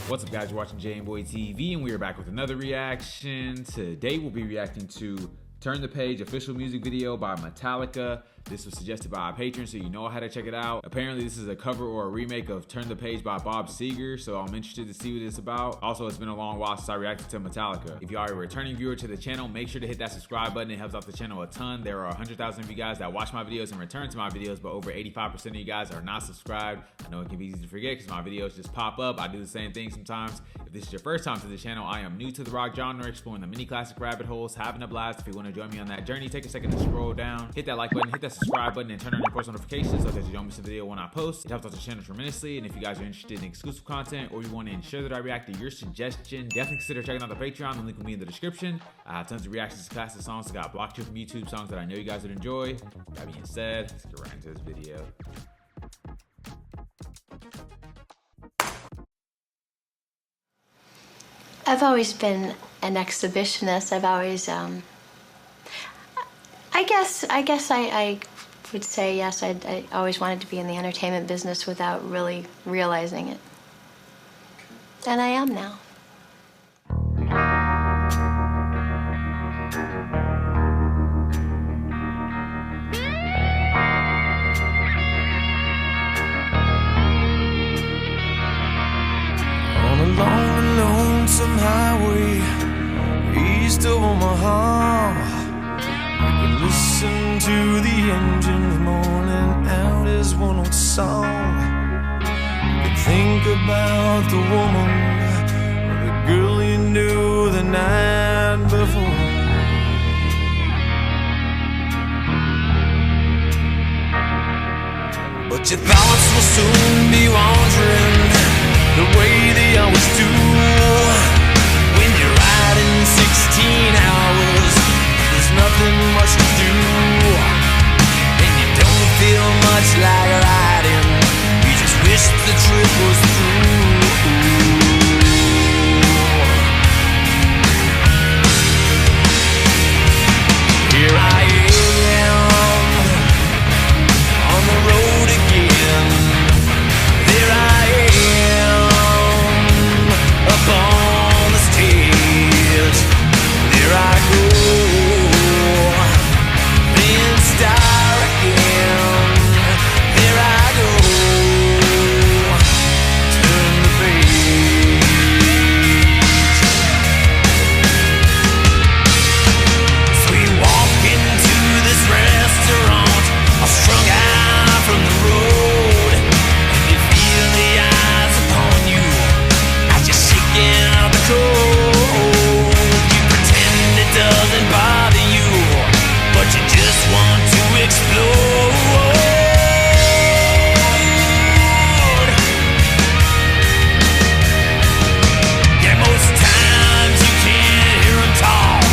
What's up, guys? You're watching Boy TV, and we are back with another reaction. Today we'll be reacting to Turn the Page official music video by Metallica. This was suggested by a patron, so you know how to check it out. Apparently this is a cover or a remake of Turn the Page by Bob Seger, so I'm interested to see what it's about. Also, it's been a long while since I reacted to Metallica. If you are a returning viewer to the channel, make sure to hit that subscribe button. It helps out the channel a ton. There are 100,000 of you guys that watch my videos and return to my videos, but over 85% of you guys are not subscribed. I know it can be easy to forget because my videos just pop up. I do the same thing sometimes. If this is your first time to the channel, I am new to the rock genre, exploring the mini classic rabbit holes, having a blast. If you want to join me on that journey, take a second to scroll down, hit that like button, hit that subscribe button, and turn on your post notifications so that you don't miss a video when I post. It helps out the channel tremendously. And if you guys are interested in exclusive content or you want to ensure that I react to your suggestion, definitely consider checking out the Patreon. The link will be in the description. I have tons of reactions to classic songs. I got blocked from YouTube songs that I know you guys would enjoy. That being said, let's get right into this video. I've always been an exhibitionist. I've always, I guess I would say yes. I always wanted to be in the entertainment business without really realizing it. And I am now. On a long and lonesome highway east of Omaha, you can listen to the engine moaning out his one old song. You can think about the woman or the girl you knew the night before. But your thoughts will soon be wandering the way they always do. When you're riding 16 hours, there's nothing much to do, and you don't feel much like riding. You just wish the trip was through. Here I am on the road again. There I am up on the stage. There I go, then star again. There I go, turn the page. So you walk into this restaurant, all strung out from the road, and you feel the eyes upon you as you're shaking out the cold. You pretend it doesn't bother you, but you just want to explode. Yeah, most times you can't hear them talk.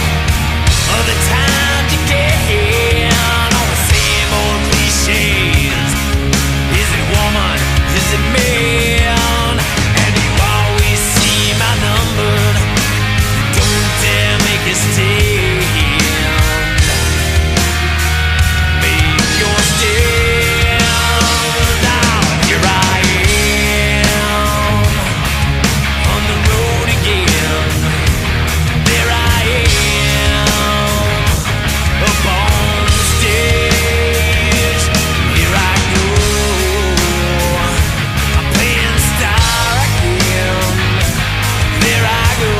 Other times you can, all the same old cliches. Is it woman? Is it man? And you always seem outnumbered. Don't dare make a stand. Make your stand. Now here I am on the road again. There I am up on the stage. Here I go, I'm playing star again. There I go,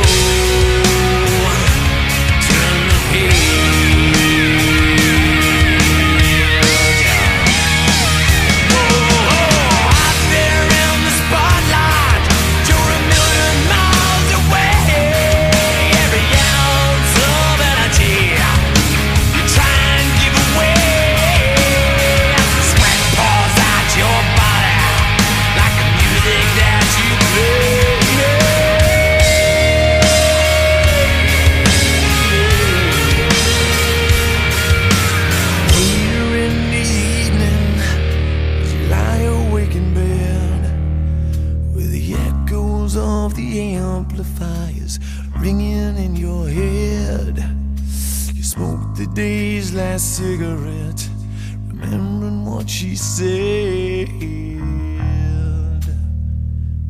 turn the page. Whoa, out there in the spotlight, you're a million miles away. Every ounce of energy you try and give away, as the sweat pours out your body like the music that you play. Later in the evening, as you lie awake in bed, with the echoes of the amplifiers ringing in your head, you smoke the day's last cigarette, remembering what she said.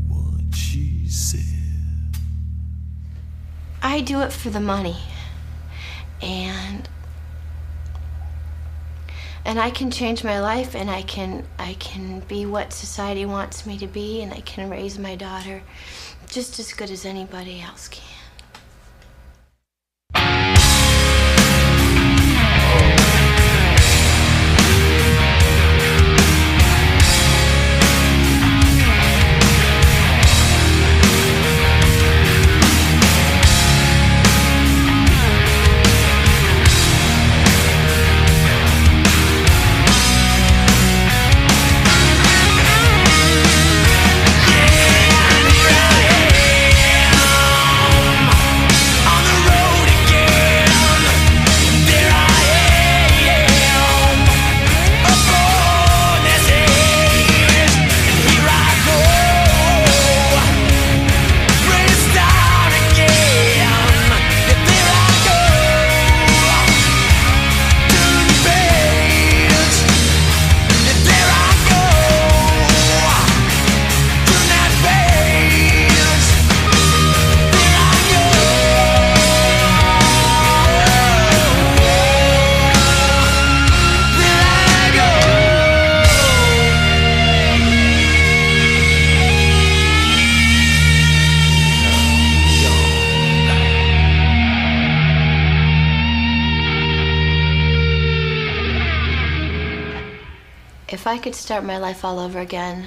What she said. I do it for the money. And I can change my life, and I can be what society wants me to be, and I can raise my daughter just as good as anybody else can. If I could start my life all over again,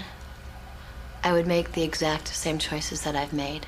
I would make the exact same choices that I've made.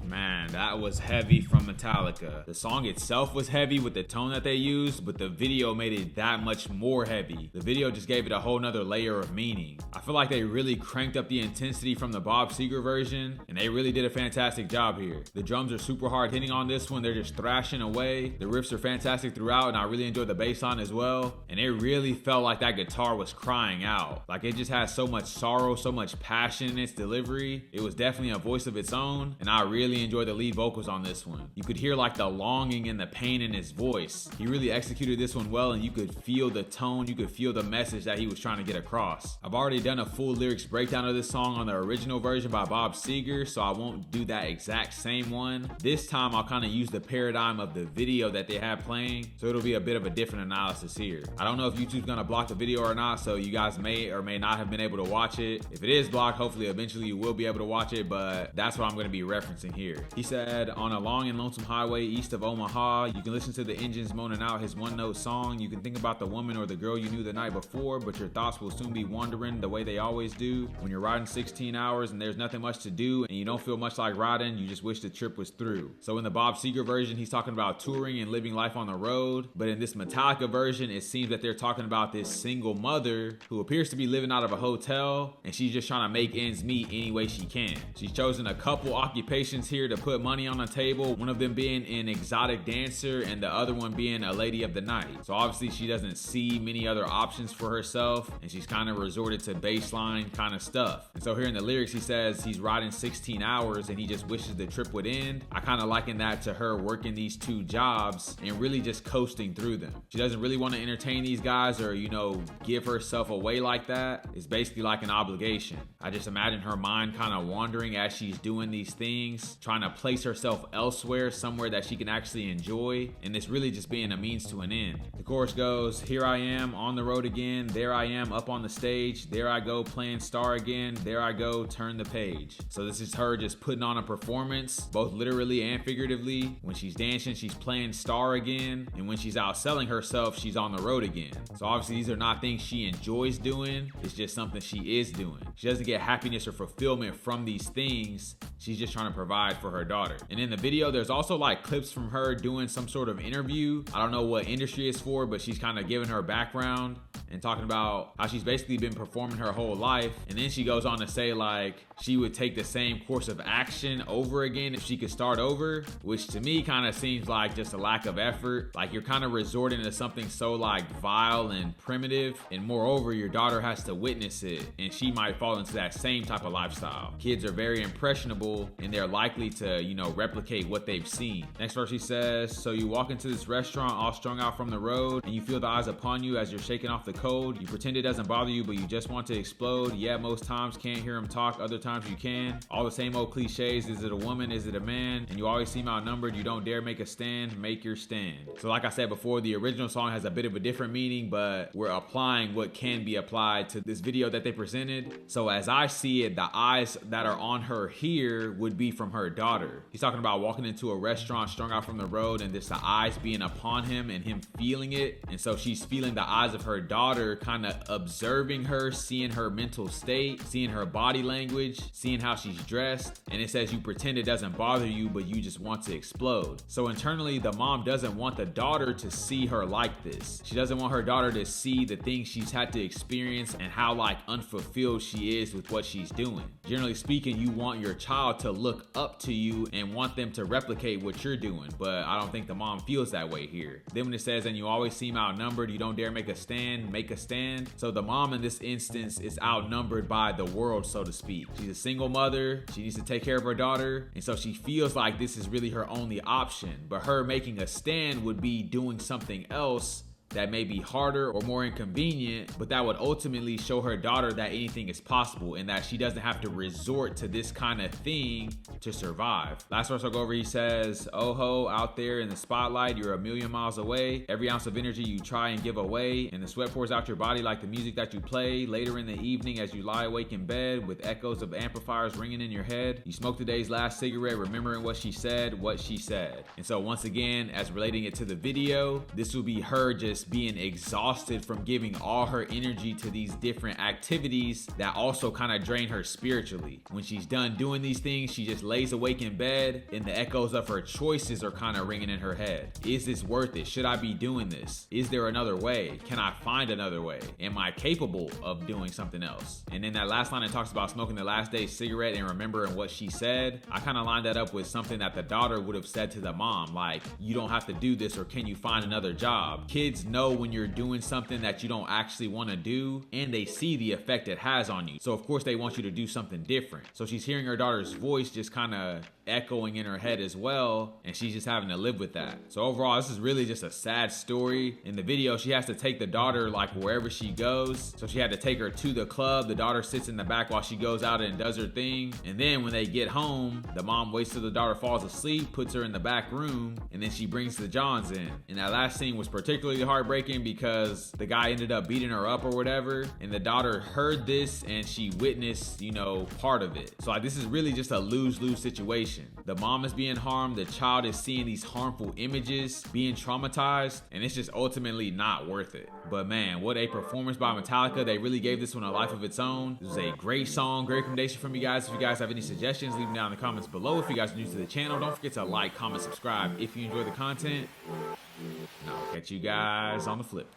Man, that was heavy from Metallica. The song itself was heavy with the tone that they used, but the video made it that much more heavy. The video just gave it a whole nother layer of meaning. I feel like they really cranked up the intensity from the Bob Seger version, and they really did a fantastic job here. The drums are super hard hitting on this one. They're just thrashing away. The riffs are fantastic throughout, and I really enjoyed the bass line as well. And it really felt like that guitar was crying out. Like it just has so much sorrow, so much passion in its delivery. It was definitely a voice of its own, and I really enjoyed the lead vocals on this one. You could hear like the longing and the pain in his voice. He really executed this one well, and you could feel the tone, you could feel the message that he was trying to get across. I've already done a full lyrics breakdown of this song on the original version by Bob Seger, so I won't do that exact same one. This time I'll kind of use the paradigm of the video that they have playing, so it'll be a bit of a different analysis here. I don't know if YouTube's gonna block the video or not, so you guys may or may not have been able to watch it. If it is blocked, hopefully eventually you will be able to watch it, but that's what I'm gonna be referencing here. He said, on a long and lonesome highway east of Omaha, you can listen to the engines moaning out his one-note song. You can think about the woman or the girl you knew the night before, but your thoughts will soon be wandering the way they always do. When you're riding 16 hours and there's nothing much to do and you don't feel much like riding, you just wish the trip was through. So in the Bob Seger version, he's talking about touring and living life on the road, but in this Metallica version, it seems that they're talking about this single mother who appears to be living out of a hotel, and she's just trying to make ends meet any way she can. She's chosen a couple occupations here to put money on the table, one of them being an exotic dancer and the other one being a lady of the night. So obviously she doesn't see many other options for herself, and she's kind of resorted to baseline kind of stuff. And so here in the lyrics, he says he's riding 16 hours and he just wishes the trip would end. I kind of liken that to her working these two jobs and really just coasting through them. She doesn't really want to entertain these guys or, you know, give herself away like that. It's basically like an obligation. I just imagine her mind kind of wandering as she's doing these things, trying to place herself elsewhere, somewhere that she can actually enjoy, and it's really just being a means to an end. The chorus goes, here I am on the road again, there I am up on the stage, there I go playing star again, there I go turn the page. So this is her just putting on a performance, both literally and figuratively. When she's dancing, she's playing star again, and when she's out selling herself, she's on the road again. So obviously these are not things she enjoys doing, it's just something she is doing. She doesn't get happiness or fulfillment from these things, she's just trying to provide for her daughter. And in the video, there's also like clips from her doing some sort of interview. I don't know what industry it's for, but she's kind of giving her background and talking about how she's basically been performing her whole life. And then she goes on to say like she would take the same course of action over again if she could start over, which to me kind of seems like just a lack of effort. Like you're kind of resorting to something so like vile and primitive, and moreover your daughter has to witness it and she might fall into that same type of lifestyle. Kids are very impressionable and they're likely to, you know, replicate what they've seen. Next verse he says, so you walk into this restaurant all strung out from the road and you feel the eyes upon you as you're shaking off the cold. You pretend it doesn't bother you, but you just want to explode. Yeah, most times can't hear him talk, other times you can. All the same old cliches. Is it a woman? Is it a man? And you always seem outnumbered. You don't dare make a stand. Make your stand. So like I said before, the original song has a bit of a different meaning, but we're applying what can be applied to this video that they presented. So as I see it, the eyes that are on her here would be from her daughter. He's talking about walking into a restaurant strung out from the road and just the eyes being upon him and him feeling it. And so she's feeling the eyes of her daughter, kind of observing her, seeing her mental state, seeing her body language, seeing how she's dressed. And it says you pretend it doesn't bother you, but you just want to explode. So internally, the mom doesn't want the daughter to see her like this. She doesn't want her daughter to see the things she's had to experience and how like unfulfilled she is with what she's doing. Generally speaking, you want your child to look up to you and want them to replicate what you're doing, but I don't think the mom feels that way here. Then when it says, and you always seem outnumbered, you don't dare make a stand, make a stand. So the mom in this instance is outnumbered by the world, so to speak. She's a single mother, she needs to take care of her daughter, and so she feels like this is really her only option. But her making a stand would be doing something else that may be harder or more inconvenient, but that would ultimately show her daughter that anything is possible and that she doesn't have to resort to this kind of thing to survive. Last verse I'll go over, he says, oh ho, out there in the spotlight, you're a million miles away. Every ounce of energy you try and give away, and the sweat pours out your body like the music that you play. Later in the evening as you lie awake in bed with echoes of amplifiers ringing in your head, you smoke the day's last cigarette, remembering what she said. And so once again, as relating it to the video, this will be her just being exhausted from giving all her energy to these different activities that also kind of drain her spiritually. When she's done doing these things, she just lays awake in bed and the echoes of her choices are kind of ringing in her head. Is this worth it? Should I be doing this? Is there another way? Can I find another way? Am I capable of doing something else? And then that last line, it talks about smoking the last day's cigarette and remembering what she said. I kind of lined that up with something that the daughter would have said to the mom, like, you don't have to do this, or can you find another job? Kids know when you're doing something that you don't actually want to do, and they see the effect it has on you. So of course they want you to do something different. So she's hearing her daughter's voice just kind of echoing in her head as well, and she's just having to live with that. So overall, this is really just a sad story. In the video, she has to take the daughter like wherever she goes. So she had to take her to the club. The daughter sits in the back while she goes out and does her thing. And then when they get home, the mom waits till the daughter falls asleep, puts her in the back room, and then she brings the Johns in. And that last scene was particularly heartbreaking because the guy ended up beating her up or whatever, and the daughter heard this and she witnessed, you know, part of it. So like, this is really just a lose-lose situation. The mom is being harmed, the child is seeing these harmful images, being traumatized, and it's just ultimately not worth it. But man, what a performance by Metallica. They really gave this one a life of its own. This was a great song, great recommendation from you guys. If you guys have any suggestions, leave them down in the comments below. If you guys are new to the channel, don't forget to like, comment, subscribe if you enjoy the content. And I'll catch you guys on the flip.